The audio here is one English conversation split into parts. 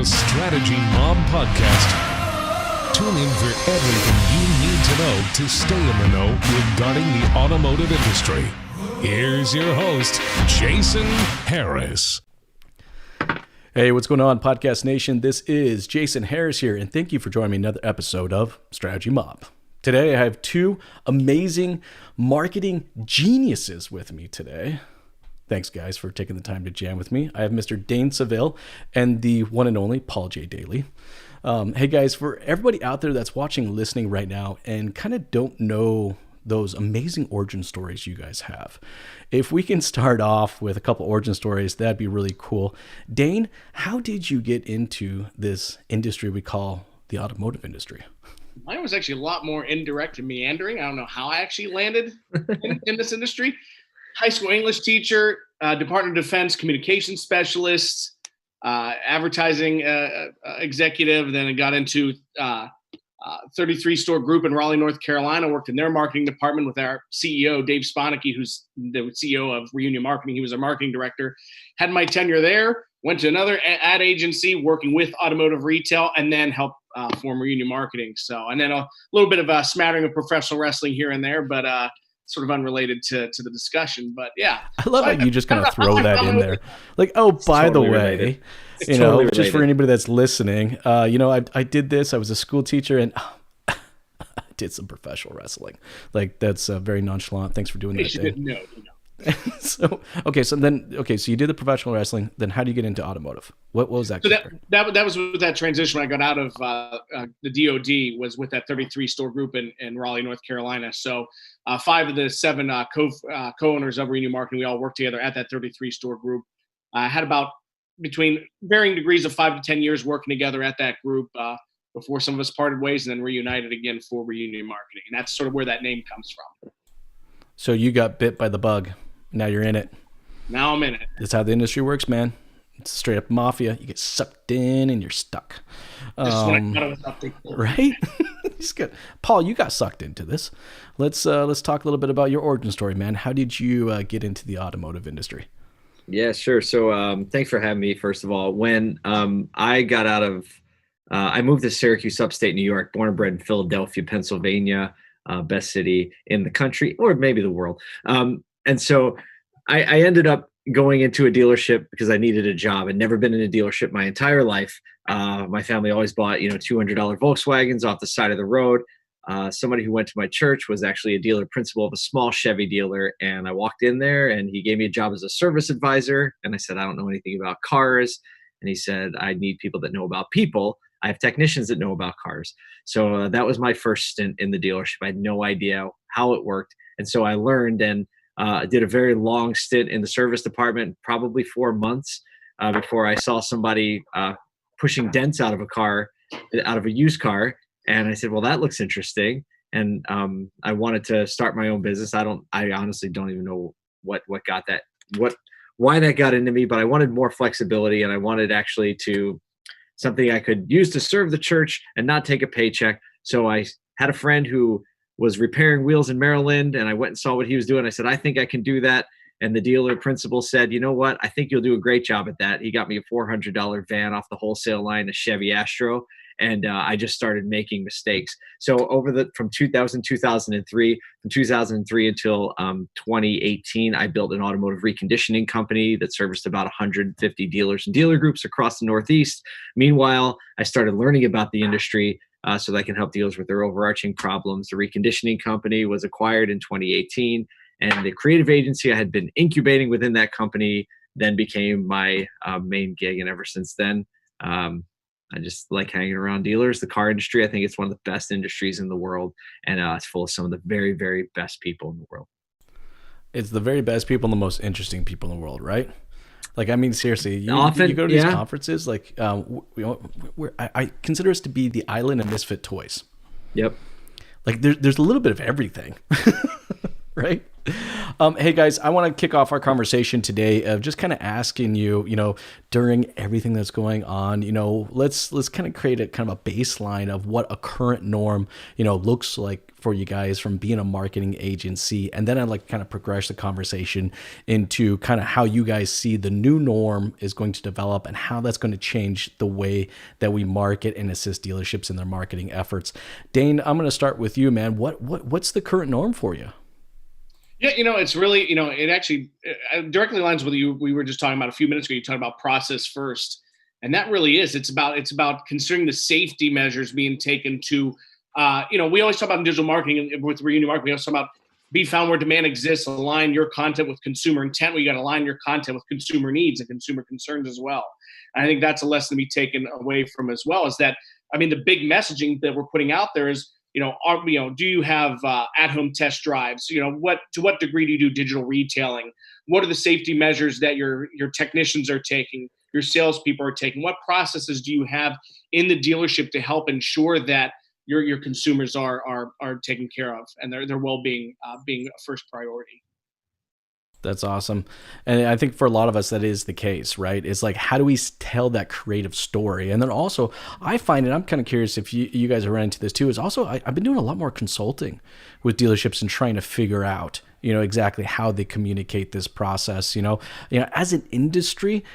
the Strategy Mob Podcast. Tune in for everything you need to know to stay in the know regarding the automotive industry. Here's your host, Jason Harris. Hey, what's going on, Podcast Nation? This is Jason Harris here, and thank you for joining me another episode of Strategy Mob. Today, I have two amazing marketing geniuses with me today. Thanks, guys, for taking the time to jam with me. I have Mr. Dane Saville and the one and only Paul J. Daly. Hey, guys, for everybody out there that's watching, listening right now, and kind of don't know those amazing origin stories you guys have, if we can start off with a couple origin stories, that'd be really cool. Dane, how did you get into this industry we call the automotive industry? Mine was actually a lot more indirect and meandering. I don't know how I actually landed in this industry. High school English teacher, Department of Defense communications specialist, advertising executive. Then I got into 33 store group in Raleigh, North Carolina. Worked in their marketing department with our CEO, Dave Sponicky, who's the CEO of Reunion Marketing. He was our marketing director. Had my tenure there. Went to another ad agency working with automotive retail, and then helped form Reunion Marketing. So, and then a little bit of a smattering of professional wrestling here and there, but sort of unrelated to the discussion. But yeah, I love how you just kind of throw that in there. Like, oh, by the way, just for anybody that's listening, I did this. I was a school teacher and I did some professional wrestling. Like, that's very nonchalant. Thanks for doing that. Didn't know. So you did the professional wrestling. Then how do you get into automotive? What was that? So that was with that transition when I got out of the DOD, was with that 33 store group in Raleigh, North Carolina. So 5 of the 7 co-owners of Reunion Marketing, we all worked together at that 33 store group. I had about between varying degrees of 5 to 10 years working together at that group before some of us parted ways and then reunited again for Reunion Marketing. And that's sort of where that name comes from. So you got bit by the bug. Now you're in it. Now I'm in it. That's how the industry works, man. It's straight up mafia. You get sucked in and you're stuck. Just when I thought it was something cool. Right? Paul, you got sucked into this. Let's talk a little bit about your origin story, man. How did you get into the automotive industry? Yeah, sure. So thanks for having me, first of all. When I got out of I moved to Syracuse, upstate New York, born and bred in Philadelphia, Pennsylvania, best city in the country, or maybe the world. And so I ended up going into a dealership because I needed a job. I'd never been in a dealership my entire life. My family always bought, $200 Volkswagens off the side of the road. Somebody who went to my church was actually a dealer principal of a small Chevy dealer. And I walked in there and he gave me a job as a service advisor. And I said, I don't know anything about cars. And he said, I need people that know about people. I have technicians that know about cars. So that was my first stint in the dealership. I had no idea how it worked. And so I learned and did a very long stint in the service department, probably 4 months before I saw somebody pushing dents out of a used car. And I said, well, that looks interesting. And I wanted to start my own business. I honestly don't even know why that got into me, but I wanted more flexibility and I wanted actually something I could use to serve the church and not take a paycheck. So I had a friend who was repairing wheels in Maryland, and I went and saw what he was doing. I said, I think I can do that. And the dealer principal said, you know what? I think you'll do a great job at that. He got me a $400 van off the wholesale line, a Chevy Astro, and I just started making mistakes. So from 2003 until 2018, I built an automotive reconditioning company that serviced about 150 dealers and dealer groups across the Northeast. Meanwhile, I started learning about the industry so that I can help dealers with their overarching problems. The reconditioning company was acquired in 2018, and the creative agency I had been incubating within that company then became my main gig. And ever since then, I just like hanging around dealers. The car industry, I think it's one of the best industries in the world, and it's full of some of the very, very best people in the world. It's the very best people and the most interesting people in the world, right? Like, I mean, seriously, you go to these conferences, like, I consider us to be the island of misfit toys. Yep. Like, there's a little bit of everything. Right. Hey guys, I want to kick off our conversation today of just kind of asking you, during everything that's going on, let's kind of create a kind of a baseline of what a current norm, looks like for you guys from being a marketing agency. And then I'd like to kind of progress the conversation into kind of how you guys see the new norm is going to develop and how that's going to change the way that we market and assist dealerships in their marketing efforts. Dane, I'm going to start with you, man. What's the current norm for you? Yeah, it's really, it actually directly aligns with you. We were just talking about a few minutes ago. You talked about process first, and that really is. It's about considering the safety measures being taken to, we always talk about in digital marketing with reunion marketing. We always talk about be found where demand exists, align your content with consumer intent. You got to align your content with consumer needs and consumer concerns as well. And I think that's a lesson to be taken away from as well. Is that the big messaging that we're putting out there is, do you have at-home test drives? To what degree do you do digital retailing? What are the safety measures that your technicians are taking, your salespeople are taking? What processes do you have in the dealership to help ensure that your consumers are taken care of and their well-being being a first priority? That's awesome. And I think for a lot of us, that is the case, right? It's like, how do we tell that creative story? And then also, I find, and I'm kind of curious if you guys are running into this too, is also, I've been doing a lot more consulting with dealerships and trying to figure out, exactly how they communicate this process. As an industry,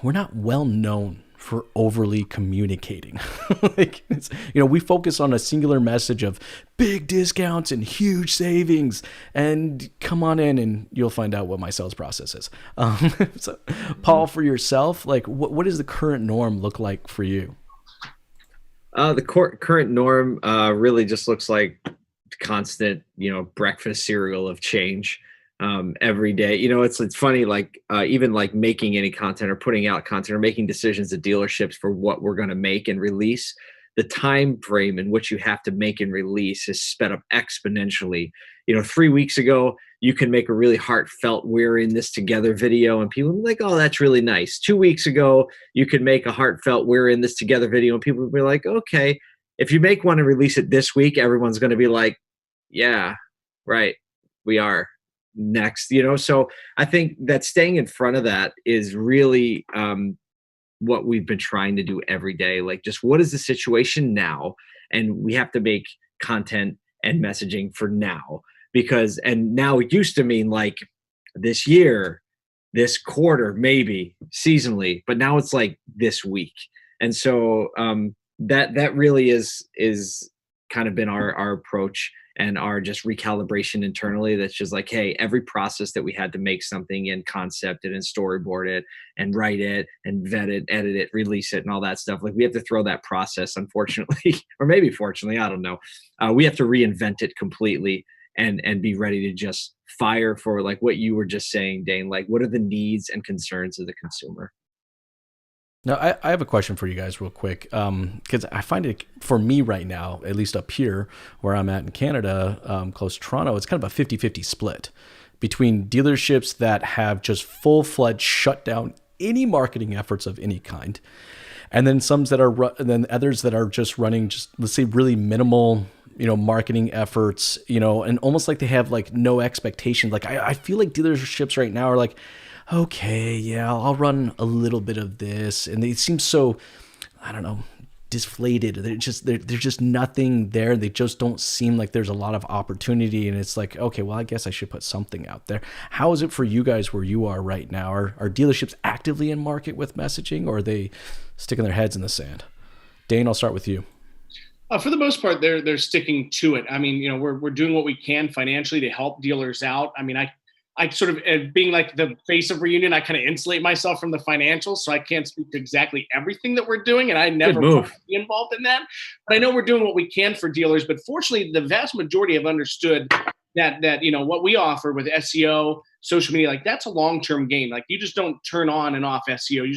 we're not well known for overly communicating. We focus on a singular message of big discounts and huge savings, and come on in and you'll find out what my sales process is. So Paul, for yourself, what does the current norm look like for you? The current norm really just looks like constant, breakfast cereal of change. Every day, it's funny, even making any content or putting out content or making decisions at dealerships for what we're going to make and release, the time frame in which you have to make and release is sped up exponentially. 3 weeks ago, you can make a really heartfelt "we're in this together" video and people will be like, oh, that's really nice. 2 weeks ago, you could make a heartfelt "we're in this together" video and people will be like, okay. If you make one and release it this week, everyone's going to be like, yeah, right, we are next. So I think that staying in front of that is really what we've been trying to do every day. Just what is the situation now, and we have to make content and messaging for now, and now it used to mean this year, this quarter, maybe seasonally, but now it's this week. And so that really is kind of been our approach and our just recalibration internally. That's just hey, every process that we had to make something and concept it and storyboard it and write it and vet it, edit it, release it and all that stuff. We have to throw that process, unfortunately, or maybe fortunately, I don't know. We have to reinvent it completely and be ready to just fire for what you were just saying, Dane. What are the needs and concerns of the consumer? Now, I have a question for you guys real quick, because I find it, for me right now, at least up here where I'm at in Canada, close to Toronto, it's kind of a 50-50 split between dealerships that have just full-fledged shut down any marketing efforts of any kind, and then then others that are just running, let's say, really minimal, marketing efforts, and almost like they have no expectation. I feel like dealerships right now are okay, yeah, I'll run a little bit of this. And they seem so, I don't know, deflated. There's just nothing there. They just don't seem like there's a lot of opportunity. And it's okay, well, I guess I should put something out there. How is it for you guys where you are right now? Are dealerships actively in market with messaging, or are they sticking their heads in the sand? Dane, I'll start with you. For the most part, they're sticking to it. We're doing what we can financially to help dealers out. I sort of, being the face of Reunion, I kind of insulate myself from the financials, so I can't speak to exactly everything that we're doing, and I never want to be involved in that. But I know we're doing what we can for dealers. But fortunately, the vast majority have understood that what we offer with SEO, social media, that's a long-term game. You just don't turn on and off SEO.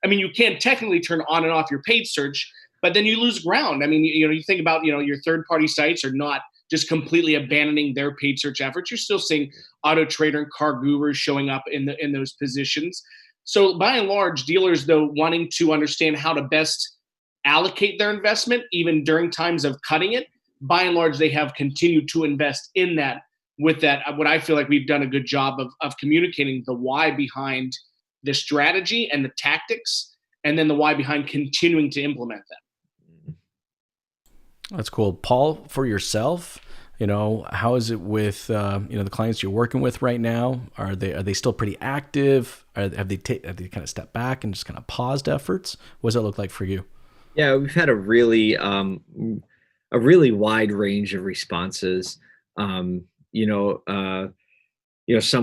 You can technically turn on and off your paid search, but then you lose ground. You think about your third-party sites are not just completely abandoning their paid search efforts. You're still seeing Auto Trader and Car Gurus showing up in those positions. So by and large, dealers, though, wanting to understand how to best allocate their investment, even during times of cutting it, by and large, they have continued to invest in that with that, what I feel like we've done a good job of communicating the why behind the strategy and the tactics, and then the why behind continuing to implement them. That's cool. Paul, for yourself, how is it with, the clients you're working with right now? Are they still pretty active? Have they kind of stepped back and just kind of paused efforts? What does that look like for you? Yeah, we've had a really wide range of responses. Some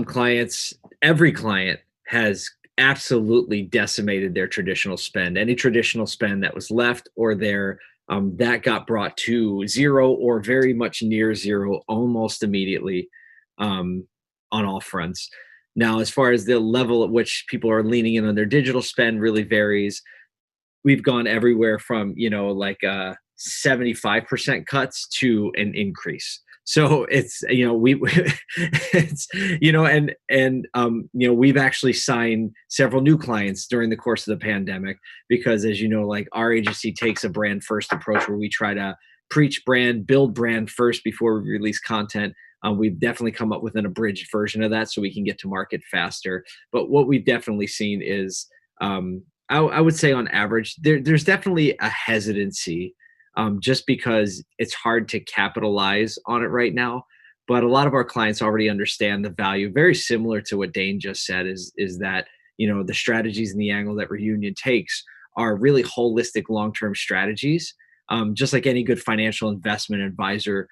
clients, every client has absolutely decimated their traditional spend. Any traditional spend that was left or there, that got brought to zero or very much near zero almost immediately, on all fronts. Now, as far as the level at which people are leaning in on their digital spend really varies. We've gone everywhere from, 75% cuts to an increase. So it's, we've actually signed several new clients during the course of the pandemic because, as you know, like our agency takes a brand first approach where we try to preach brand, build brand first before we release content. We've definitely come up with an abridged version of that so we can get to market faster. But what we've definitely seen is, I would say on average, there's definitely a hesitancy, just because it's hard to capitalize on it right now. But a lot of our clients already understand the value, very similar to what Dane just said, is that, the strategies and the angle that Reunion takes are really holistic long-term strategies, just like any good financial investment advisor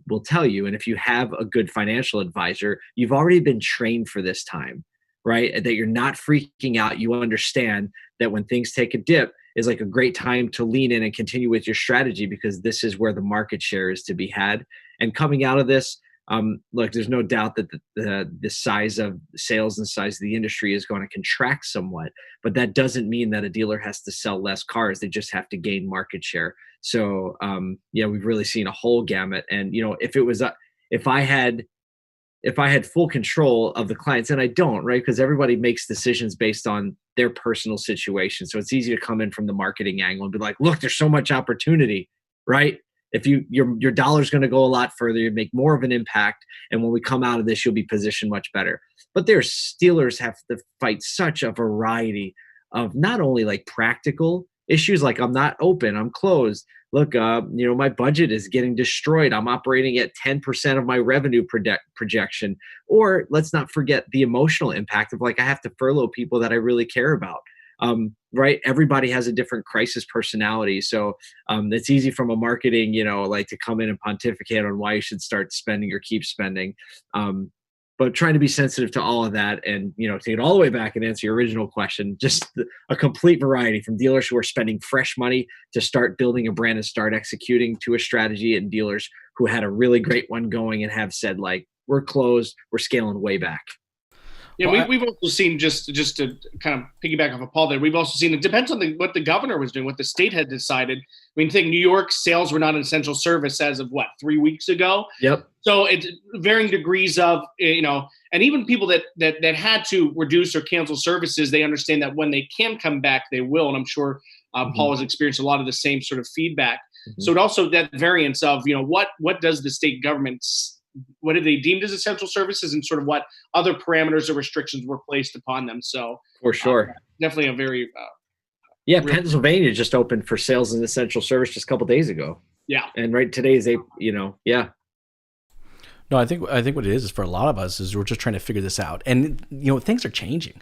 will tell you. And if you have a good financial advisor, you've already been trained for this time, right? That you're not freaking out. You understand that when things take a dip is like a great time to lean in and continue with your strategy because this is where the market share is to be had. And coming out of this, look, there's no doubt that the size of sales and size of the industry is going to contract somewhat, but that doesn't mean that a dealer has to sell less cars. They just have to gain market share. So, we've really seen a whole gamut. And, if I had full control of the clients, and I don't, right? Because everybody makes decisions based on their personal situation. So it's easy to come in from the marketing angle and be like, look, there's so much opportunity, right? If your dollar's going to go a lot further, you make more of an impact. And when we come out of this, you'll be positioned much better. But dealers have to fight such a variety of not only like practical issues, like I'm not open, I'm closed. Look, my budget is getting destroyed. I'm operating at 10% of my revenue projection. Or let's not forget the emotional impact of like, I have to furlough people that I really care about. Right? Everybody has a different crisis personality. So it's easy from a marketing, to come in and pontificate on why you should start spending or keep spending. But trying to be sensitive to all of that and, take it all the way back and answer your original question, just a complete variety from dealers who are spending fresh money to start building a brand and start executing to a strategy, and dealers who had a really great one going and have said like, we're closed, we're scaling way back. Yeah, we've also seen, just to kind of piggyback off of Paul there, we've also seen, it depends on what the governor was doing, what the state had decided. I mean, think New York sales were not an essential service as of 3 weeks ago? Yep. So it's varying degrees of, and even people that had to reduce or cancel services, they understand that when they can come back, they will. And I'm sure Paul has experienced a lot of the same sort of feedback. Mm-hmm. So it also, that variance of, what does the state government, what have they deemed as essential services, and sort of what other parameters or restrictions were placed upon them. So for sure, definitely a very Pennsylvania just opened for sales and essential service just a couple days ago. Yeah, and right today is yeah. No, I think what it is for a lot of us is we're just trying to figure this out, and things are changing.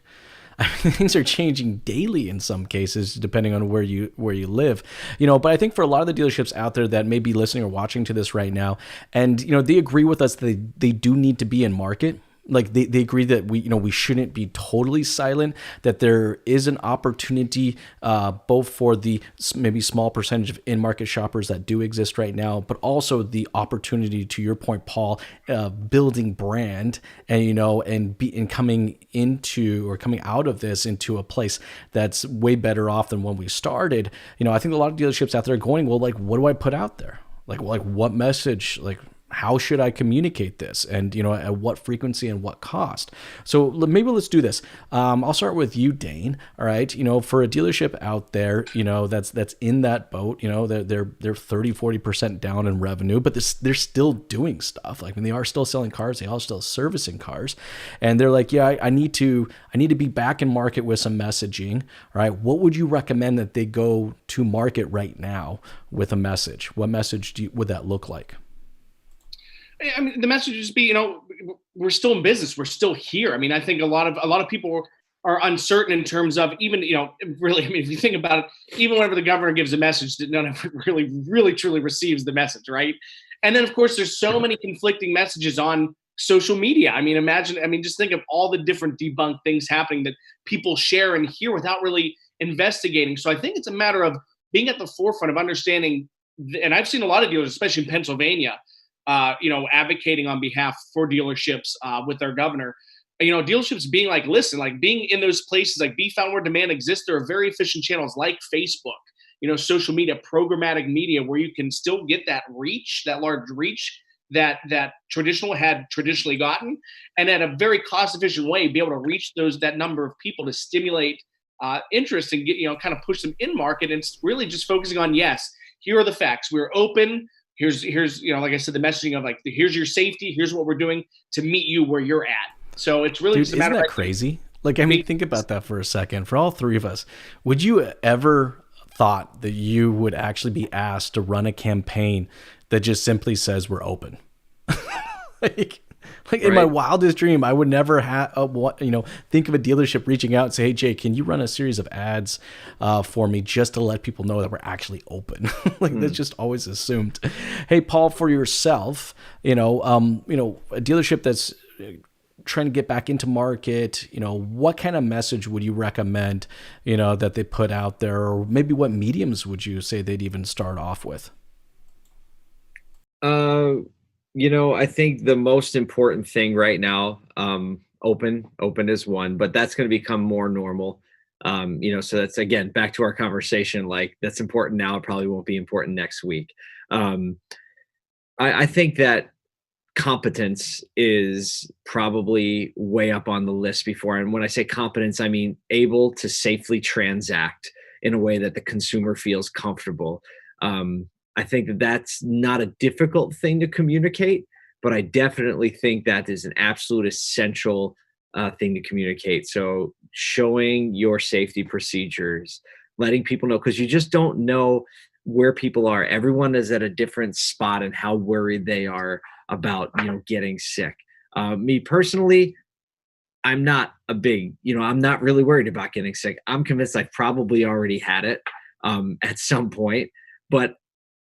I mean, things are changing daily in some cases, depending on where you live, but I think for a lot of the dealerships out there that may be listening or watching to this right now, and, they agree with us that they do need to be in market. Like they agree that we shouldn't be totally silent, that there is an opportunity both for the maybe small percentage of in-market shoppers that do exist right now, but also the opportunity, to your point, Paul, building brand and coming out of this into a place that's way better off than when we started. I think a lot of dealerships out there are going, well, like, what do I put out there? Like what message? Like, how should I communicate this? And, at what frequency and what cost? So maybe let's do this. I'll start with you, Dane. All right. For a dealership out there, that's in that boat, they're 30-40% down in revenue, but they're still doing stuff. Like, they are still selling cars. They are still servicing cars. And they're like, yeah, I need to be back in market with some messaging. All right. What would you recommend that they go to market right now with a message? What message would that look like? I mean, the message is be, we're still in business. We're still here. I mean, I think a lot of people are uncertain in terms of even, really, I mean, if you think about it, even whenever the governor gives a message, that none of it really truly receives the message, right? And then, of course, there's so many conflicting messages on social media. I mean, just think of all the different debunked things happening that people share and hear without really investigating. So I think it's a matter of being at the forefront of understanding, and I've seen a lot of dealers, especially in Pennsylvania, advocating on behalf for dealerships with their governor. Dealerships being like, listen, like being in those places, like be found where demand exists. There are very efficient channels like Facebook, social media, programmatic media, where you can still get that reach, that large reach that traditional had traditionally gotten, and at a very cost efficient way, be able to reach that number of people to stimulate interest and get, kind of push them in market. And it's really just focusing on, yes, here are the facts. We're open. Here's like I said, the messaging of like, here's your safety. Here's what we're doing to meet you where you're at. So it's really just a matter isn't that crazy? Like, I mean, think about that for a second. For all three of us, would you ever thought that you would actually be asked to run a campaign that just simply says we're open? like in my wildest dream, I would never think of a dealership reaching out and say, hey, Jay, can you run a series of ads for me just to let people know that we're actually open? That's just always assumed. Hey, Paul, for yourself, a dealership that's trying to get back into market, what kind of message would you recommend, that they put out there, or maybe what mediums would you say they'd even start off with? I think the most important thing right now, open is one, but that's going to become more normal. So that's, again, back to our conversation, like that's important now. It probably won't be important next week. I think that competence is probably way up on the list before. And when I say competence, I mean able to safely transact in a way that the consumer feels comfortable. I think that that's not a difficult thing to communicate, but I definitely think that is an absolute essential thing to communicate. So showing your safety procedures, letting people know, because you just don't know where people are. Everyone is at a different spot and how worried they are about, getting sick. Me personally, I'm not I'm not really worried about getting sick. I'm convinced I've probably already had it at some point, but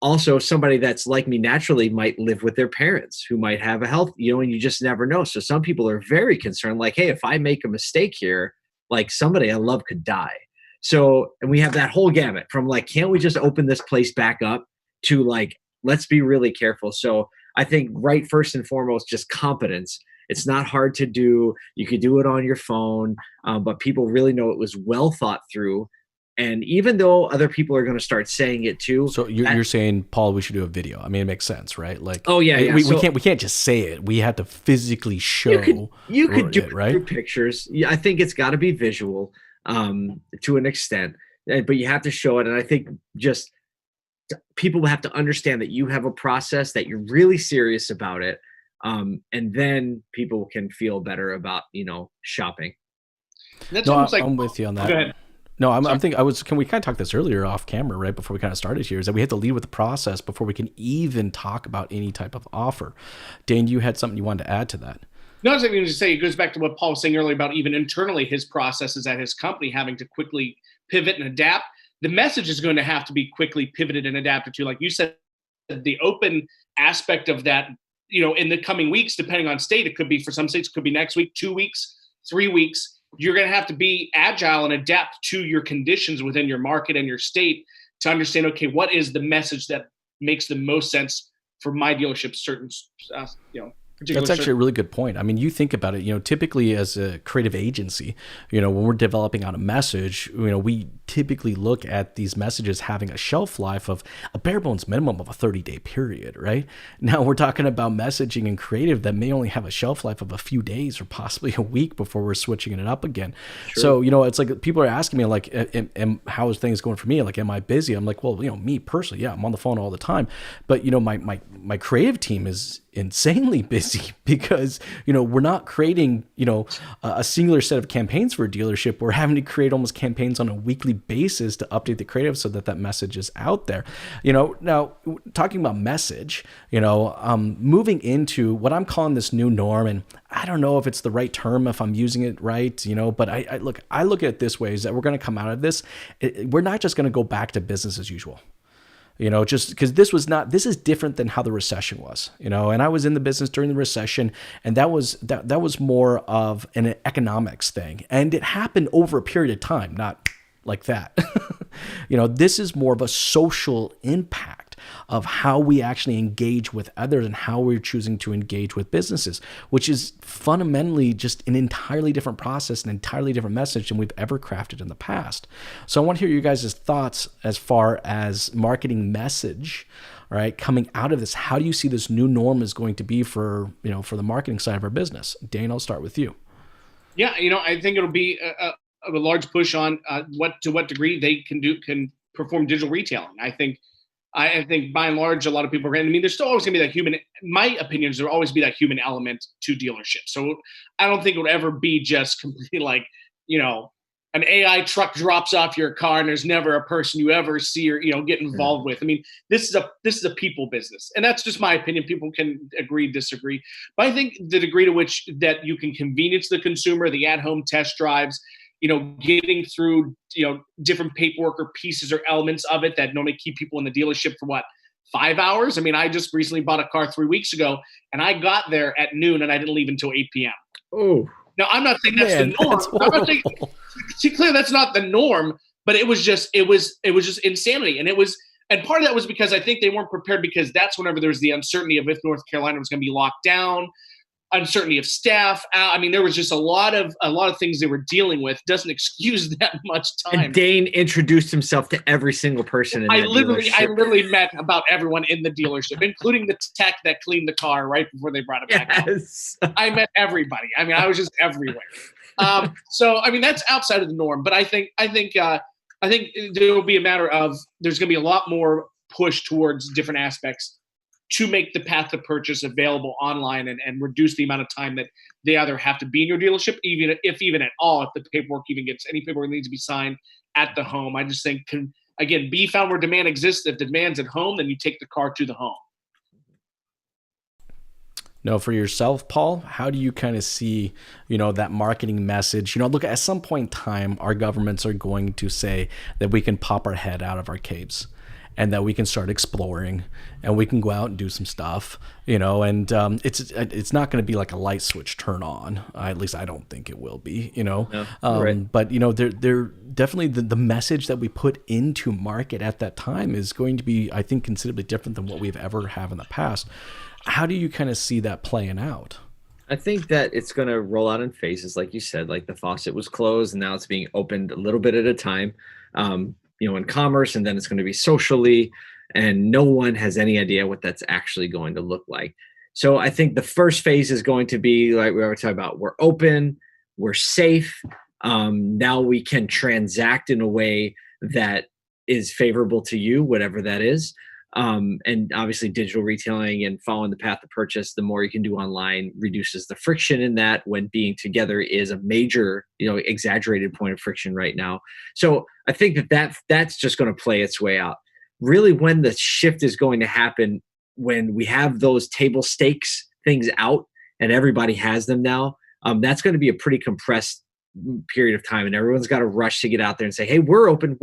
also somebody that's like me naturally might live with their parents who might have a health, and you just never know. So some people are very concerned, like, hey, if I make a mistake here, like somebody I love could die. So, and we have that whole gamut from like, can't we just open this place back up, to like, let's be really careful. So I think first and foremost, just competence. It's not hard to do. You could do it on your phone, but people really know it was well thought through. And even though other people are going to start saying it too. So you're saying, Paul, we should do a video. I mean, it makes sense, right? Like, oh yeah. We can't just say it. We have to physically show. You could do it right? Through pictures. Yeah, I think it's got to be visual to an extent, but you have to show it. And I think just people have to understand that you have a process, that you're really serious about it, and then people can feel better about shopping. That's almost like, I'm with you on that. Go ahead. No, I'm thinking can we kind of talk this earlier off camera, right before we kind of started here, is that we have to lead with the process before we can even talk about any type of offer. Dane, you had something you wanted to add to that. No, I was going to say, it goes back to what Paul was saying earlier about even internally his processes at his company having to quickly pivot and adapt. The message is going to have to be quickly pivoted and adapted to, like you said, the open aspect of that, in the coming weeks, depending on state. It could be, for some states, it could be next week, 2 weeks, 3 weeks. You're going to have to be agile and adapt to your conditions within your market and your state to understand, okay, what is the message that makes the most sense for my dealership, certain That's actually a really good point. I mean, you think about it, typically as a creative agency, when we're developing out a message, we typically look at these messages having a shelf life of a bare bones minimum of a 30-day period, right? Now we're talking about messaging and creative that may only have a shelf life of a few days or possibly a week before we're switching it up again. Sure. So, it's like people are asking me like, how is things going for me? Like, am I busy? I'm like, well, me personally, yeah, I'm on the phone all the time. But, my creative team is insanely busy because we're not creating a singular set of campaigns for a dealership. We're having to create almost campaigns on a weekly basis to update the creative so that message is out there. Now talking about message, moving into what I'm calling this new norm, and I don't know if it's the right term, if I'm using it right, but I look at it this way, is that we're going to come out of this. We're not just going to go back to business as usual. Just because this is different than how the recession was, and I was in the business during the recession, and that was more of an economics thing, and it happened over a period of time, not like that. This is more of a social impact of how we actually engage with others and how we're choosing to engage with businesses, which is fundamentally just an entirely different process, an entirely different message than we've ever crafted in the past. So I want to hear you guys' thoughts as far as marketing message, all right, coming out of this. How do you see this new norm is going to be for the marketing side of our business? Dane, I'll start with you. Yeah, I think it'll be a large push on what degree they can perform digital retailing. I think by and large, a lot of people are going to, there's still always going to be that human, my opinion is there'll always be that human element to dealerships. So I don't think it would ever be just completely like, an AI truck drops off your car and there's never a person you ever see or, get involved with. This is a people business, and that's just my opinion. People can agree, disagree, but I think the degree to which that you can convenience the consumer, the at-home test drives, getting through, different paperwork or pieces or elements of it that normally keep people in the dealership for 5 hours. I just recently bought a car 3 weeks ago, and I got there at noon and I didn't leave until 8 p.m. Oh, now I'm not saying that's the norm. I'm not saying, see, clear that's not the norm, but it was just insanity. And part of that was because I think they weren't prepared, because that's whenever there was the uncertainty of if North Carolina was going to be locked down, uncertainty of staff. There was just a lot of things they were dealing with. Doesn't excuse that much time. And Dane introduced himself to every single person in I that literally dealership. met about everyone in the dealership, including the tech that cleaned the car right before they brought it back out. I met everybody. I was just everywhere. So that's outside of the norm. But I think there will be a matter of, there's going to be a lot more push towards different aspects to make the path to purchase available online and reduce the amount of time that they either have to be in your dealership, even at all, if the paperwork even gets, any paperwork needs to be signed at the home. I just think, again, be found where demand exists. If the demand's at home, then you take the car to the home. No, for yourself, Paul, how do you kind of see, that marketing message? Look, at some point in time, our governments are going to say that we can pop our head out of our caves, and that we can start exploring, and we can go out and do some stuff, and it's not going to be like a light switch turn on. At least I don't think it will be, No, right. But they're definitely the message that we put into market at that time is going to be, I think, considerably different than what we've ever have in the past. How do you kind of see that playing out? I think that it's going to roll out in phases, like you said. Like the faucet was closed and now it's being opened a little bit at a time. In commerce, and then it's going to be socially, and no one has any idea what that's actually going to look like. So I think the first phase is going to be like we were talking about. We're open, we're safe. Now we can transact in a way that is favorable to you, whatever that is. And obviously digital retailing and following the path of purchase, the more you can do online reduces the friction in that, when being together is a major, exaggerated point of friction right now. So I think that's just going to play its way out. Really, when the shift is going to happen, when we have those table stakes things out and everybody has them now, that's going to be a pretty compressed period of time, and everyone's got to rush to get out there and say, hey, we're open,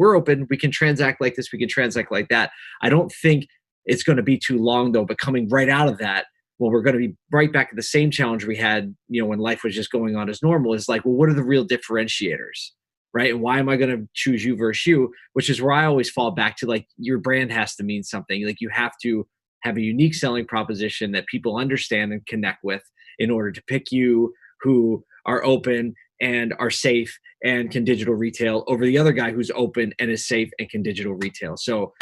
we can transact like this, we can transact like that. I don't think it's going to be too long though, but coming right out of that, well, we're going to be right back at the same challenge we had, when life was just going on as normal. Is like, well, what are the real differentiators, right? And why am I going to choose you versus you? Which is where I always fall back to, like, your brand has to mean something. Like, you have to have a unique selling proposition that people understand and connect with in order to pick you, who are open and are safe and can digital retail, over the other guy who's open and is safe and can digital retail. So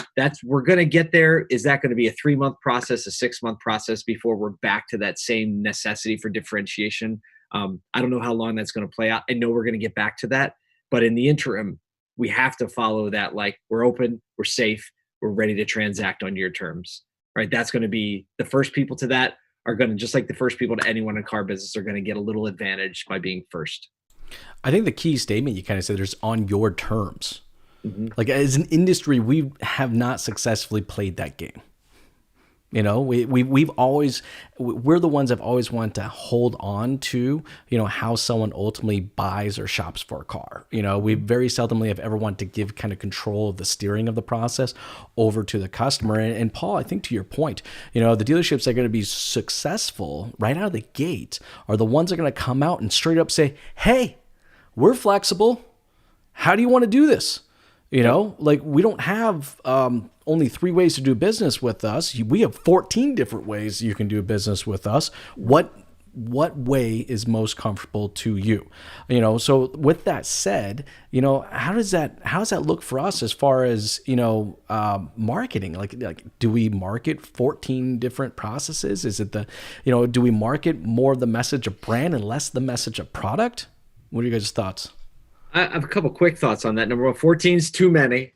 we're going to get there. Is that going to be a 3-month process, a 6-month process before we're back to that same necessity for differentiation? I don't know how long that's going to play out. I know we're going to get back to that, but in the interim, we have to follow that. Like, we're open, we're safe, we're ready to transact on your terms, right? That's going to be the first people to that are going to, just like the first people to anyone in car business, are going to get a little advantage by being first. I think the key statement you kind of said, there's on your terms. Mm-hmm. Like, as an industry, we have not successfully played that game. You know, we're the ones that have always wanted to hold on to, you know, how someone ultimately buys or shops for a car. You know, we very seldomly have ever wanted to give kind of control of the steering of the process over to the customer. And Paul, I think to your point, you know, the dealerships that are going to be successful right out of the gate are the ones that are going to come out and straight up say, hey, we're flexible. How do you want to do this? You know, like, we don't have only 3 ways to do business with us. We have 14 different ways you can do business with us. What way is most comfortable to you? You know, so with that said, you know, how does that look for us as far as, you know, marketing? Like, do we market 14 different processes? Is it do we market more the message of brand and less the message of product? What are your guys' thoughts? I have a couple quick thoughts on that. Number one, 14 is too many.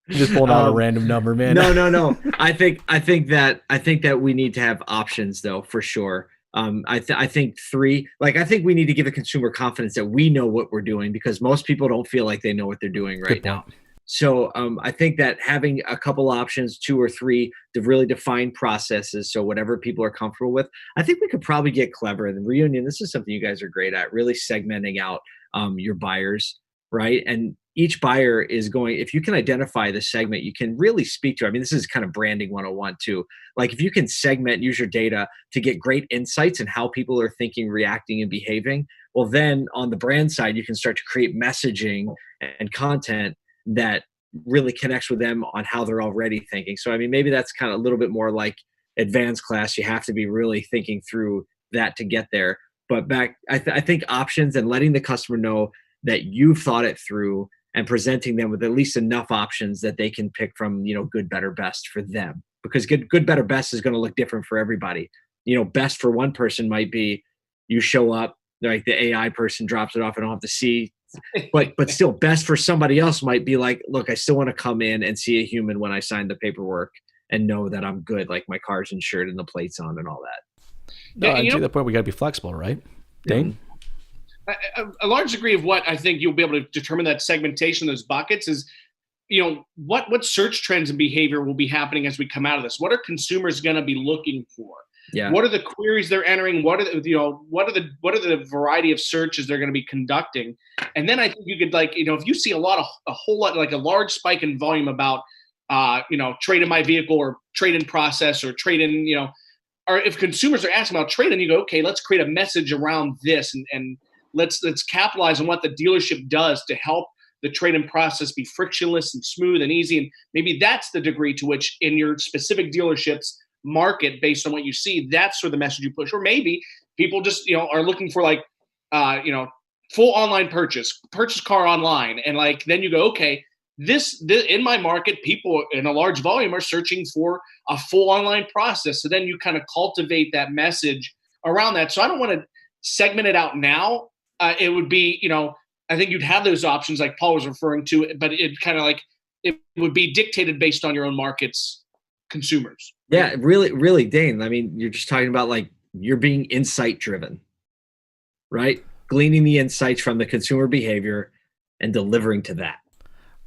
You're just pulling out a random number, man. No. I think that we need to have options, though, for sure. I think 3. Like, I think we need to give the consumer confidence that we know what we're doing, because most people don't feel like they know what they're doing right now. So I think that having a couple options, 2 or 3, to really define processes, so whatever people are comfortable with, I think we could probably get clever. And Reunion, this is something you guys are great at, really segmenting out your buyers, right? And each buyer is going, if you can identify the segment, you can really speak to. I mean, this is kind of branding 101 too. Like, if you can segment, use your data to get great insights in how people are thinking, reacting, and behaving, well, then on the brand side, you can start to create messaging and content that really connects with them on how they're already thinking. So, I mean, maybe that's kind of a little bit more like advanced class. You have to be really thinking through that to get there. But I think options and letting the customer know that you've thought it through, and presenting them with at least enough options that they can pick from, you know, good, better, best for them. Because good, better, best is going to look different for everybody. You know, best for one person might be you show up, like the AI person drops it off, I don't have to see. But still, best for somebody else might be like, look, I still want to come in and see a human when I sign the paperwork and know that I'm good, like my car's insured and the plate's on and all that. No, and to that point, we got to be flexible, right? Dane? A large degree of what I think you'll be able to determine that segmentation, those buckets, is, you know, what search trends and behavior will be happening as we come out of this. What are consumers going to be looking for? Yeah. What are the queries they're entering? What are the variety of searches they're going to be conducting? And then I think you could, like, you know, if you see a whole lot, like a large spike in volume about, trade in my vehicle or trade in process or trade in, you know, or if consumers are asking about trade in, you go, okay, let's create a message around this and let's capitalize on what the dealership does to help the trade-in process be frictionless and smooth and easy. And maybe that's the degree to which in your specific dealership's market, based on what you see, that's sort of the message you push. Or maybe people just, you know, are looking for like, full online purchase car online. And like, then you go, okay, this in my market, people in a large volume are searching for a full online process. So then you kind of cultivate that message around that. So I don't want to segment it out now. It would be, you know, I think you'd have those options like Paul was referring to, but it kind of like, it would be dictated based on your own market's consumers. Yeah, really, really, Dane. I mean, you're just talking about like, you're being insight driven, right? Gleaning the insights from the consumer behavior and delivering to that.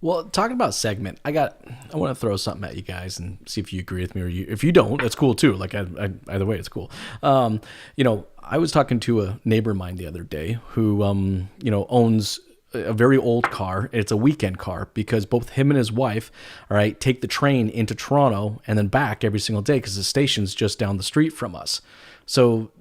Well, talking about segment, I want to throw something at you guys and see if you agree with me, or if you don't, that's cool too. Like either way, it's cool. I was talking to a neighbor of mine the other day who, owns a very old car. It's a weekend car because both him and his wife, all right, take the train into Toronto and then back every single day because the station's just down the street from us. So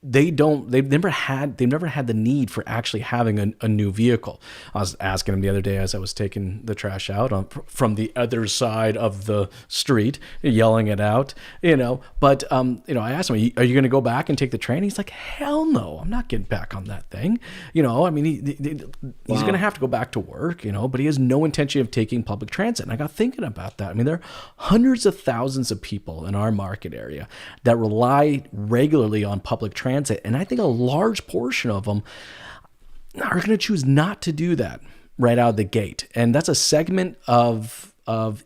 they've never had the need for actually having a new vehicle. I was asking him the other day as I was taking the trash out from the other side of the street, yelling it out, but I asked him, are you going to go back and take the train? He's like, hell no, I'm not getting back on that thing. He's going to have to go back to work, but he has no intention of taking public transit. And I got thinking about that. I mean, there are hundreds of thousands of people in our market area that rely regularly on public transit. And I think a large portion of them are going to choose not to do that right out of the gate. And that's a segment of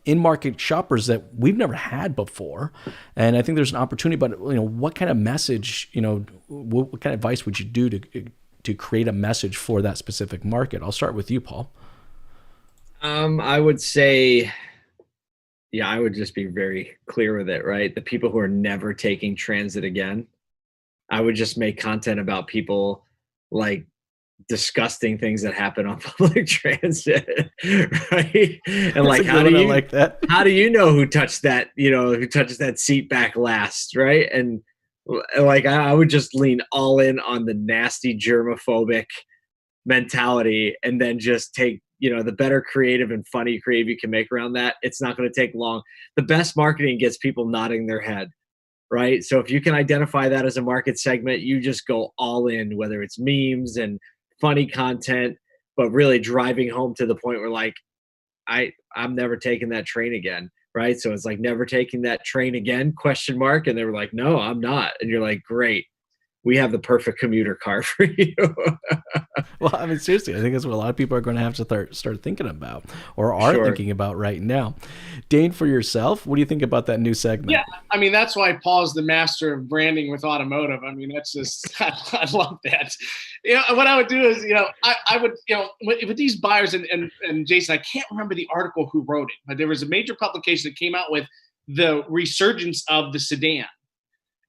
in-market shoppers that we've never had before. And I think there's an opportunity, but what kind of message, what kind of advice would you do to create a message for that specific market? I'll start with you, Paul. I would say, I would just be very clear with it, right? The people who are never taking transit again, I would just make content about people like disgusting things that happen on public transit, right? And like, how do you know who touched that, who touches that seat back last, right? And like, I would just lean all in on the nasty germophobic mentality, and then just take, the better creative you can make around that. It's not going to take long. The best marketing gets people nodding their head. Right. So if you can identify that as a market segment, you just go all in, whether it's memes and funny content, but really driving home to the point where like, I'm never taking that train again. Right. So it's like, never taking that train again, ? And they were like, no, I'm not. And you're like, great. We have the perfect commuter car for you. Well, I mean, seriously, I think that's what a lot of people are going to have to start thinking about, or are thinking about right now. Dane, for yourself, what do you think about that new segment? Yeah, I mean, that's why Paul's the master of branding with automotive. I mean, that's just, I love that. What I would do is, I would, with these buyers and Jason, I can't remember the article who wrote it, but there was a major publication that came out with the resurgence of the sedan,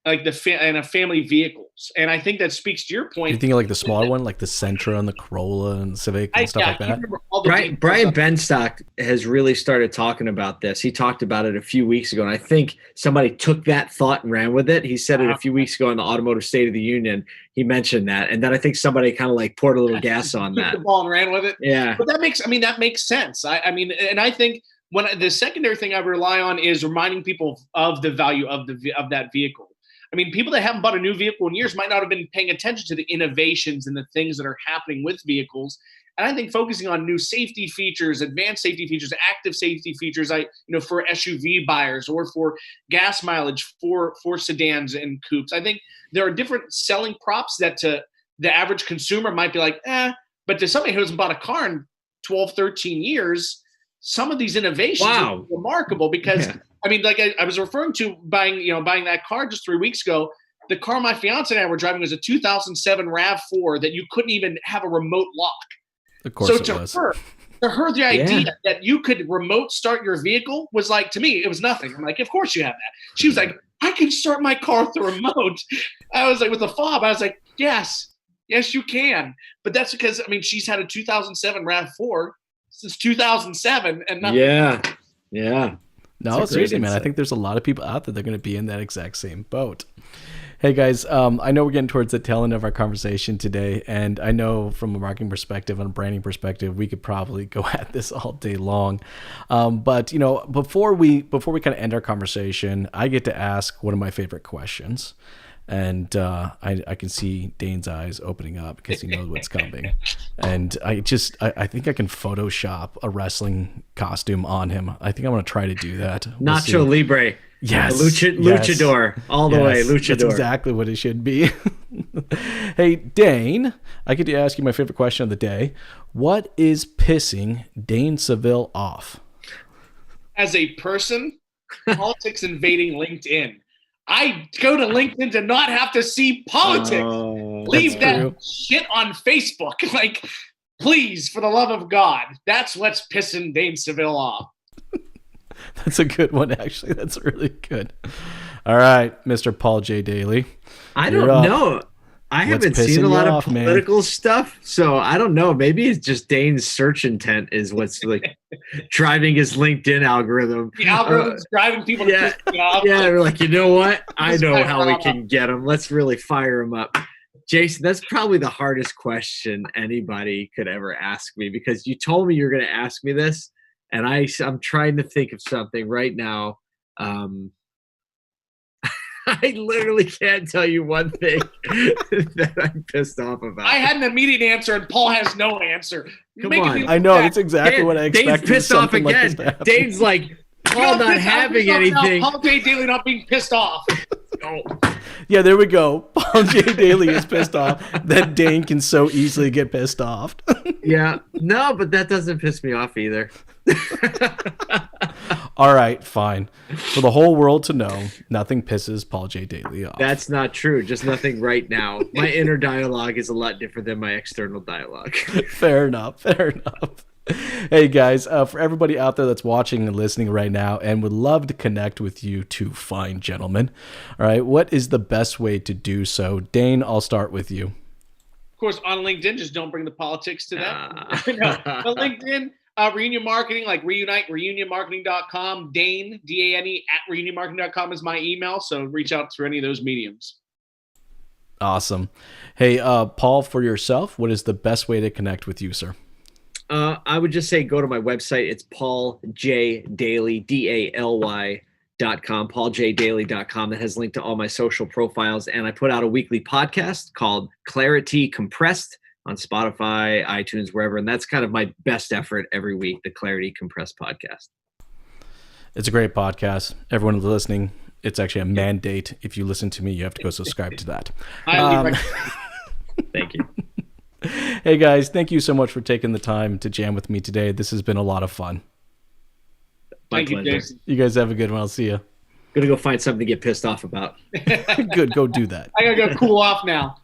like family vehicles. And I think that speaks to your point. You think like the smaller one, like the Sentra and the Corolla and Civic and stuff like that? Brian Benstock has really started talking about this. He talked about it a few weeks ago, and I think somebody took that thought and ran with it. He said it a few weeks ago in the Automotive State of the Union. He mentioned that, and then I think somebody kind of like poured a little gas on that. Took the ball and ran with it. Yeah, but that makes sense. I mean, and I think the secondary thing I rely on is reminding people of the value of that vehicle. I mean, people that haven't bought a new vehicle in years might not have been paying attention to the innovations and the things that are happening with vehicles. And I think focusing on new safety features, advanced safety features, active safety features, for SUV buyers or for gas mileage for sedans and coupes. I think there are different selling props that to the average consumer might be like, but to somebody who hasn't bought a car in 12, 13 years, some of these innovations are remarkable because I mean, like I was referring to buying that car just 3 weeks ago. The car my fiance and I were driving was a 2007 RAV4 that you couldn't even have a remote lock. Of course, it was. To her, the idea that you could remote start your vehicle was like, to me, it was nothing. I'm like, of course you have that. She was like, I can start my car with the remote. I was like, with the fob, I was like, yes, you can. But that's because, I mean, she's had a 2007 RAV4 since 2007 and nothing. Yeah. No, seriously, man. I think there's a lot of people out there that are going to be in that exact same boat. Hey, guys, I know we're getting towards the tail end of our conversation today, and I know from a marketing perspective and a branding perspective, we could probably go at this all day long. But, before we kind of end our conversation, I get to ask one of my favorite questions. And I can see Dane's eyes opening up because he knows what's coming. And I think I can Photoshop a wrestling costume on him. I think I'm going to try to do that. Nacho Libre. Yes. Luchador. All the way. Luchador. That's exactly what it should be. Hey, Dane, I get to ask you my favorite question of the day. What is pissing Dane Saville off? As a person, politics invading LinkedIn. I go to LinkedIn to not have to see politics. Leave that shit on Facebook. Like, please, for the love of God. That's what's pissing Dane Saville off. That's a good one, actually. That's really good. All right, Mr. Paul J. Daly. I don't know. I What's haven't seen pissing a lot you of off, man? political stuff, so I don't know. Maybe it's just Dane's search intent is what's like driving his LinkedIn algorithm. The algorithm's driving people to Yeah, piss me off. yeah. We're like, you know what? I This know guy how we Rob. can get him. Let's really fire him up. Jason, that's probably the hardest question anybody could ever ask me because you told me you're going to ask me this, and I'm trying to think of something right now. I literally can't tell you one thing that I'm pissed off about. I had an immediate answer, and Paul has no answer. Come Making on. me I know look that's bad. exactly what I expected. Dane's pissed off something like this again. to happen. Dane's like, Paul I'm not pissed- I'm having pissed off now. anything. Paul J. Daly not being pissed off. Oh, Yeah, there we go. Paul J. Daly is pissed off that Dane can so easily get pissed off. yeah. No, but that doesn't piss me off either. All right, fine. For the whole world to know, nothing pisses Paul J. Daly off. That's not true. Just nothing right now. My inner dialogue is a lot different than my external dialogue. Fair enough. Fair enough. Hey guys, for everybody out there that's watching and listening right now and would love to connect with you two fine gentlemen, all right, what is the best way to do so? Dane, I'll start with you. Of course, on LinkedIn, just don't bring the politics to that. No, but LinkedIn, Reunion Marketing, like Reunite, reunionmarketing.com. Dane, D-A-N-E, at reunionmarketing.com is my email. So reach out through any of those mediums. Awesome. Hey, Paul, for yourself, what is the best way to connect with you, sir? I would just say go to my website. It's pauljdaly, DALY.com, pauljdaly.com. That has linked to all my social profiles. And I put out a weekly podcast called Clarity Compressed on Spotify, iTunes, wherever. And that's kind of my best effort every week, the Clarity Compressed podcast. It's a great podcast. Everyone listening, it's actually a mandate. If you listen to me, you have to go subscribe to that. Thank you. Hey guys, thank you so much for taking the time to jam with me today. This has been a lot of fun. Thank you, Jason. You guys have a good one. I'll see you. Gonna go find something to get pissed off about. Good, go do that. I got to go cool off now.